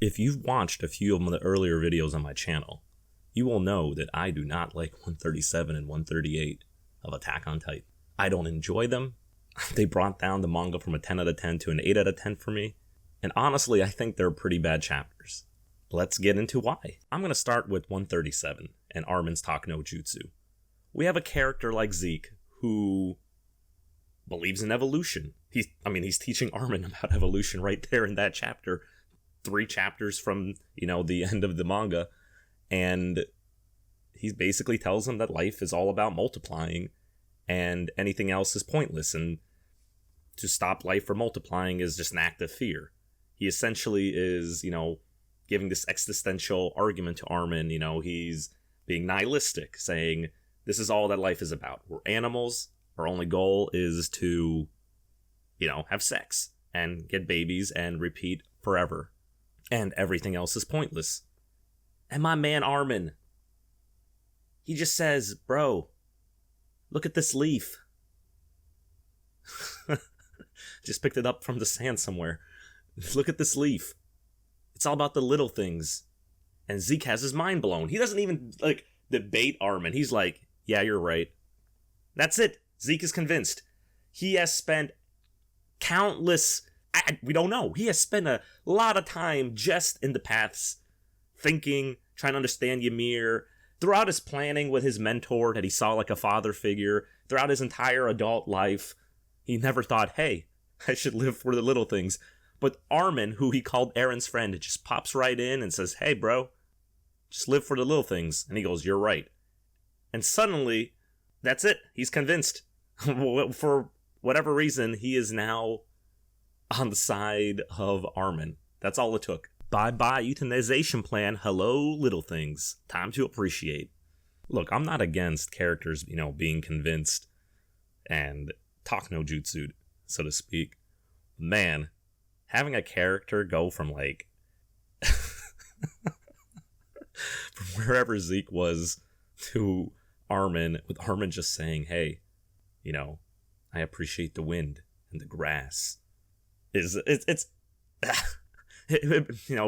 If you've watched a few of the earlier videos on my channel, you will know that I do not like 137 and 138 of Attack on Titan. I don't enjoy them. They brought down the manga from a 10 out of 10 to an 8 out of 10 for me. And honestly, I think they're pretty bad chapters. Let's get into why. I'm going to start with 137 and Armin's Talk no Jutsu. We have a character like Zeke who believes in evolution. He's teaching Armin about evolution right there in that chapter. 3 chapters from, the end of the manga. And he basically tells him that life is all about multiplying and anything else is pointless. And to stop life from multiplying is just an act of fear. He essentially is, giving this existential argument to Armin. He's being nihilistic, saying this is all that life is about. We're animals. Our only goal is to, have sex and get babies and repeat forever. And everything else is pointless. And my man Armin, he just says, bro, look at this leaf. Just picked it up from the sand somewhere. Look at this leaf. It's all about the little things. And Zeke has his mind blown. He doesn't even, debate Armin. He's like, yeah, you're right. That's it. Zeke is convinced. He has spent countless... we don't know. He has spent a lot of time just in the paths, thinking, trying to understand Ymir. Throughout his planning with his mentor that he saw like a father figure, throughout his entire adult life, he never thought, hey, I should live for the little things. But Armin, who he called Aaron's friend, just pops right in and says, hey, bro, just live for the little things. And he goes, you're right. And suddenly, that's it. He's convinced. For whatever reason, he is now on the side of Armin. That's all it took. Bye-bye euthanization plan. Hello, little things. Time to appreciate. Look, I'm not against characters, being convinced and talk no jutsu, so to speak. Man, having a character go from from wherever Zeke was to Armin, with Armin just saying, hey, I appreciate the wind and the grass. It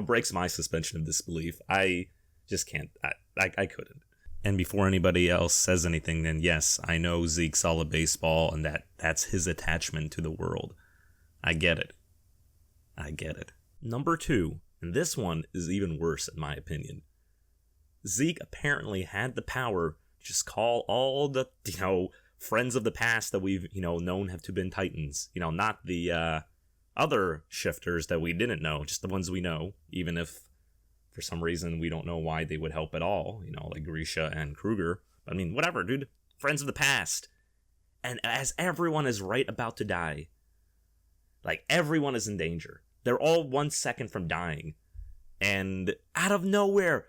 breaks my suspension of disbelief. I just can't. I couldn't. And before anybody else says anything, then yes, I know Zeke's all a baseball, and that's his attachment to the world. I get it. Number 2, and this one is even worse in my opinion. Zeke apparently had the power to just call all the friends of the past that we've known have to been Titans. Not the other shifters that we didn't know, just the ones we know, even if for some reason we don't know why they would help at all, like Grisha and Kruger. Whatever, dude. Friends of the past. And as everyone is right about to die, everyone is in danger. They're all 1 second from dying. And out of nowhere,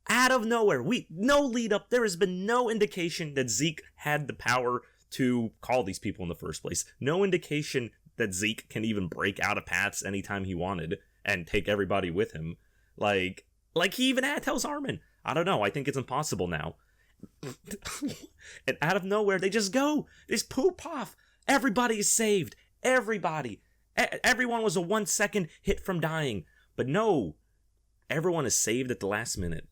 no lead up, there has been no indication that Zeke had the power to call these people in the first place. No indication that Zeke can even break out of paths anytime he wanted and take everybody with him. Like he even tells Armin, I don't know, I think it's impossible now. And out of nowhere, they just go. They just poop off. Everybody is saved. Everybody. Everyone was a 1 second hit from dying. But no, everyone is saved at the last minute.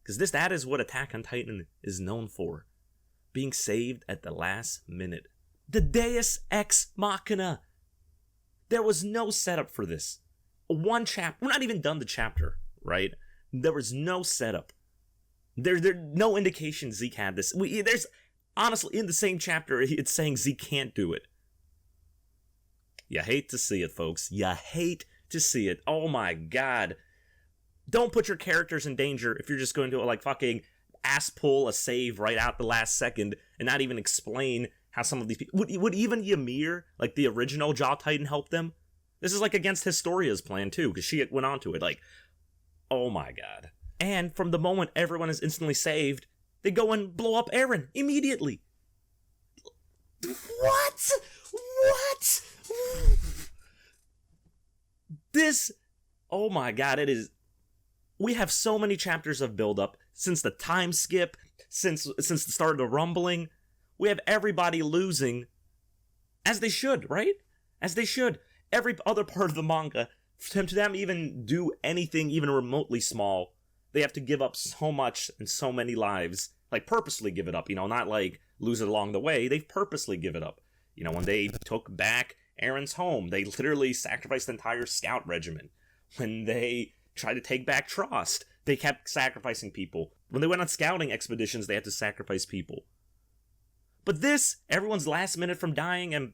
Because that is what Attack on Titan is known for. Being saved at the last minute. The Deus Ex Machina. There was no setup for this. One chapter. We're not even done the chapter, right? There was no setup. There's no indication Zeke had this. There's honestly in the same chapter it's saying Zeke can't do it. You hate to see it, folks. You hate to see it. Oh my god. Don't put your characters in danger if you're just going to fucking ass pull a save right out the last second and not even explain how some of these people would even Ymir, the original Jaw Titan, help them? This is against Historia's plan too, because she went on to it. Oh my god. And from the moment everyone is instantly saved, they go and blow up Eren immediately. What? This, oh my god, it is. We have so many chapters of build-up since the time skip, since the start of the rumbling. We have everybody losing, as they should, right? As they should. Every other part of the manga, To them even do anything even remotely small, they have to give up so much and so many lives. Like, purposely give it up, not like lose it along the way. They purposely give it up. When they took back Aaron's home, they literally sacrificed the entire scout regiment. When they tried to take back Trost, they kept sacrificing people. When they went on scouting expeditions, they had to sacrifice people. But this, everyone's last minute from dying, and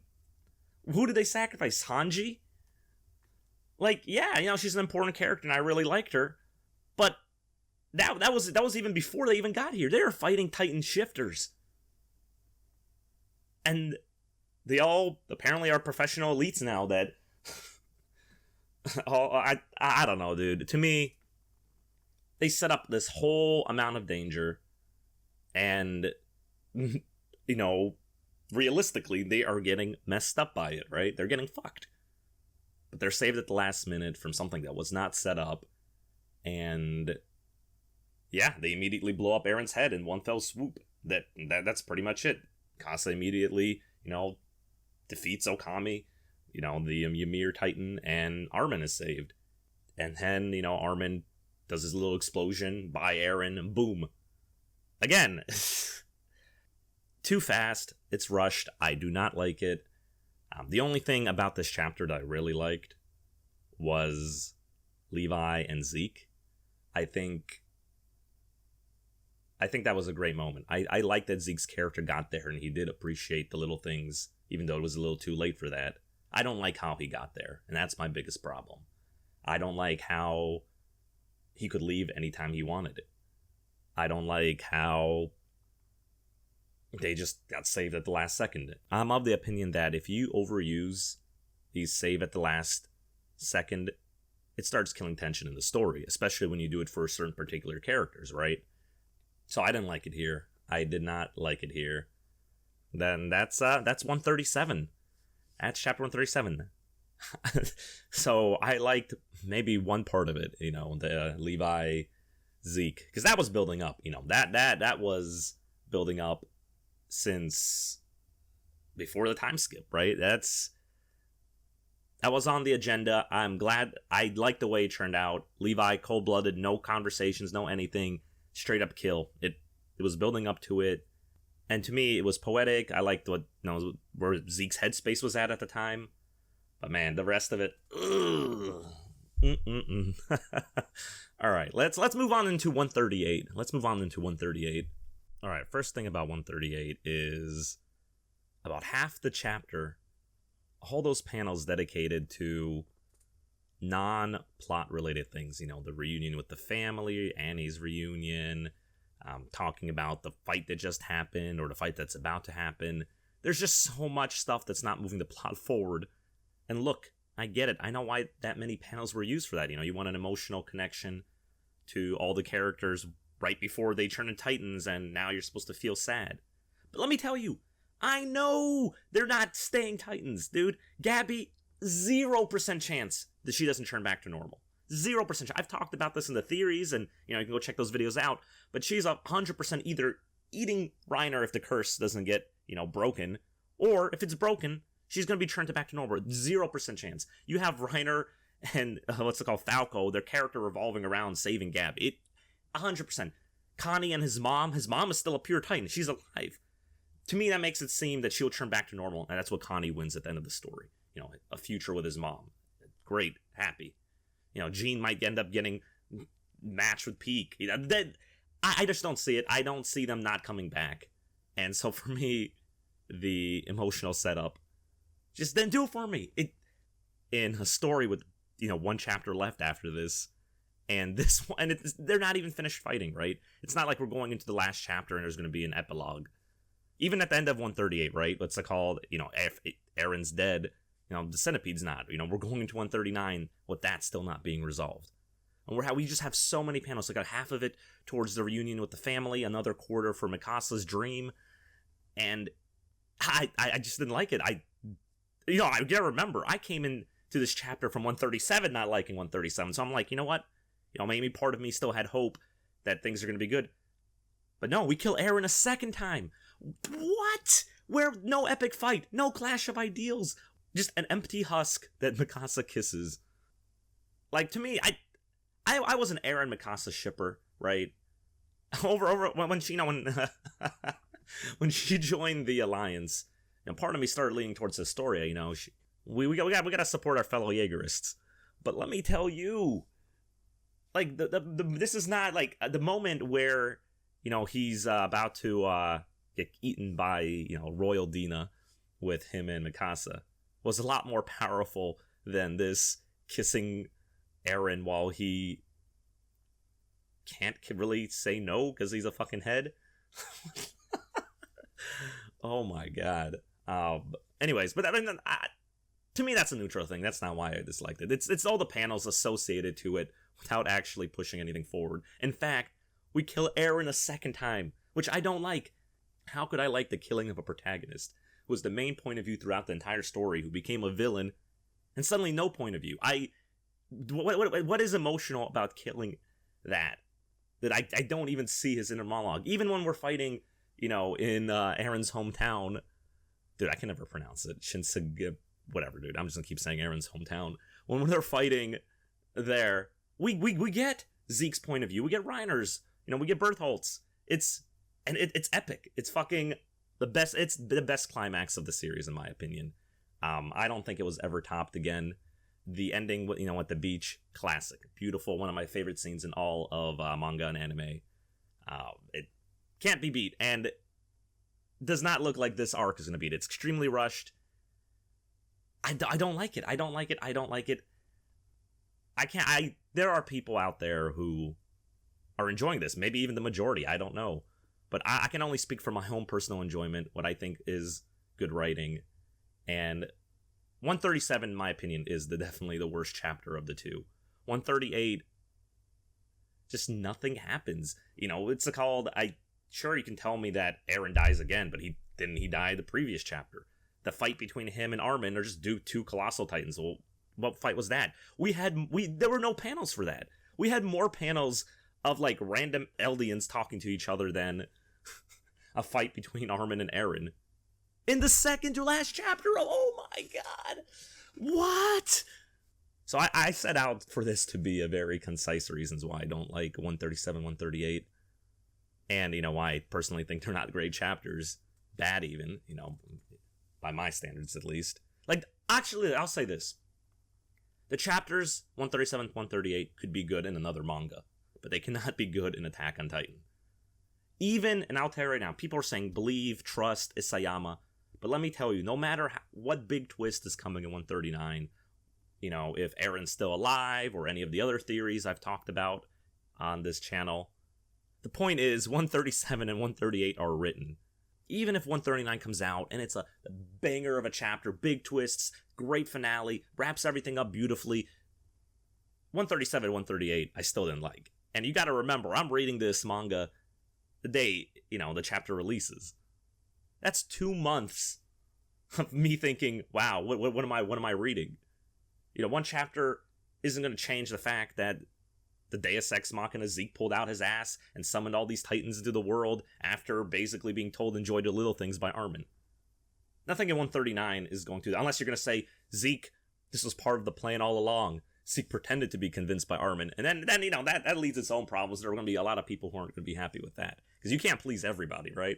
who did they sacrifice? Hanji? Like, yeah, she's an important character, and I really liked her, but that was even before they even got here. They were fighting Titan shifters. And they all apparently are professional elites now that... I don't know, dude. To me, they set up this whole amount of danger, and, realistically, they are getting messed up by it, right? They're getting fucked. But they're saved at the last minute from something that was not set up, and... yeah, they immediately blow up Aaron's head in one fell swoop. That's pretty much it. Kasa immediately, defeats Okami, the Ymir Titan, and Armin is saved. And then, Armin does his little explosion by Aaron, and boom. Again, too fast. It's rushed. I do not like it. The only thing about this chapter that I really liked was Levi and Zeke. I think that was a great moment. I like that Zeke's character got there, and he did appreciate the little things, even though it was a little too late for that. I don't like how he got there, and that's my biggest problem. I don't like how he could leave anytime he wanted it. I don't like how they just got saved at the last second. I'm of the opinion that if you overuse these save at the last second, it starts killing tension in the story, especially when you do it for certain particular characters, right? So I didn't like it here. I did not like it here. Then that's 137. That's chapter 137. So I liked maybe one part of it, the Levi Zeke, because that was building up. That was building up since before the time skip, right? That was on the agenda. I'm glad. I liked the way it turned out. Levi, cold-blooded, no conversations, no anything. Straight up kill. It was building up to it, and to me it was poetic. I liked where Zeke's headspace was at the time, but man, the rest of it, all right, let's move on into 138. All right, first thing about 138 is about half the chapter, all those panels dedicated to non-plot related things, the reunion with the family, Annie's reunion, talking about the fight that just happened or the fight that's about to happen. There's just so much stuff that's not moving the plot forward. And look, I get it. I know why that many panels were used for that. You want an emotional connection to all the characters right before they turn into Titans, and now you're supposed to feel sad. But let me tell you, I know they're not staying Titans, dude. Gabby, 0% chance that she doesn't turn back to normal. 0%. I've talked about this in the theories, and you can go check those videos out. But she's 100% either eating Reiner if the curse doesn't get broken, or if it's broken, she's gonna be turned back to normal. 0% chance. You have Reiner and Falco, their character revolving around saving Gabby. 100%. Connie and his mom is still a pure Titan. She's alive. To me, that makes it seem that she'll turn back to normal, and that's what Connie wins at the end of the story. A future with his mom. Great, happy. Jean might end up getting matched with Peak. I just don't see it. I don't see them not coming back. And so for me, the emotional setup, just then do it for me. In a story with, one chapter left after this, and this one, and they're not even finished fighting, right? It's not like we're going into the last chapter and there's going to be an epilogue. Even at the end of 138, right? What's it called? If Aaron's dead, the Centipede's not. We're going into 139 with that still not being resolved. And we just have so many panels. I got half of it towards the reunion with the family, another quarter for Mikasa's dream, and I just didn't like it. I gotta remember, I came into this chapter from 137 not liking 137, so I'm like, you know what? Maybe part of me still had hope that things are gonna be good. But no, we kill Aaron a second time. What? Where no epic fight, no clash of ideals, just an empty husk that Mikasa kisses. Like, to me, I was an Eren Mikasa shipper, right? Over when she, when she joined the alliance, part of me started leaning towards Historia. We gotta support our fellow Jaegerists. But let me tell you, like, this is not like the moment where he's about to get eaten by Royal Dina with him and Mikasa was a lot more powerful than this kissing Eren while he can't really say no because he's a fucking head. Oh my god. Anyways, but to me that's a neutral thing. That's not why I disliked it. It's all the panels associated to it without actually pushing anything forward. In fact, we kill Eren a second time, which I don't like. How could I like the killing of a protagonist who was the main point of view throughout the entire story, who became a villain, and suddenly no point of view? What is emotional about killing that I don't even see his inner monologue? Even when we're fighting, in Eren's hometown. Dude, I can never pronounce it. Shinsegae, whatever, dude. I'm just gonna keep saying Eren's hometown. When they're fighting there, we get Zeke's point of view. We get Reiner's. We get Bertholdt's. It's epic. It's fucking the best. It's the best climax of the series, in my opinion. I don't think it was ever topped again. The ending, at the beach, classic, beautiful. One of my favorite scenes in all of manga and anime. It can't be beat, and does not look like this arc is going to beat it. It's extremely rushed. I don't like it. I don't like it. I don't like it. There are people out there who are enjoying this. Maybe even the majority. I don't know. But I can only speak from my own personal enjoyment, what I think is good writing. And 137, in my opinion, is definitely the worst chapter of the two. 138, just nothing happens. It's called... Sure, you can tell me that Eren dies again, but he die the previous chapter. The fight between him and Armin are just two colossal titans. Well, what fight was that? There were no panels for that. We had more panels of like random Eldians talking to each other than a fight between Armin and Eren. In the second to last chapter, oh my god! What? So I set out for this to be a very concise reasons why I don't like 137, 138. And, why I personally think they're not great chapters. Bad even, by my standards at least. Like, actually, I'll say this. The chapters 137, 138 could be good in another manga, but they cannot be good in Attack on Titan. Even, and I'll tell you right now, people are saying believe, trust, Isayama. But let me tell you, no matter what big twist is coming in 139, if Eren's still alive or any of the other theories I've talked about on this channel, the point is 137 and 138 are written. Even if 139 comes out and it's a banger of a chapter, big twists, great finale, wraps everything up beautifully, 137, 138 I still didn't like. And you gotta remember, I'm reading this manga the day, the chapter releases. That's 2 months of me thinking, wow, what am I reading? One chapter isn't going to change the fact that the Deus Ex Machina Zeke pulled out his ass and summoned all these titans into the world after basically being told enjoy the little things by Armin. Nothing in 139 is going to, unless you're going to say, Zeke, this was part of the plan all along. Zeke pretended to be convinced by Armin. And then that leads its own problems. There are going to be a lot of people who aren't going to be happy with that. Because you can't please everybody, right?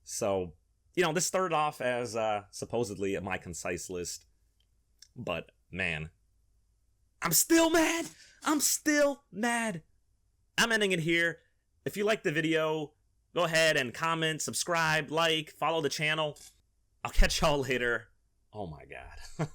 So, this started off as supposedly my concise list. But, man, I'm still mad! I'm ending it here. If you liked the video, go ahead and comment, subscribe, like, follow the channel. I'll catch y'all later. Oh my god.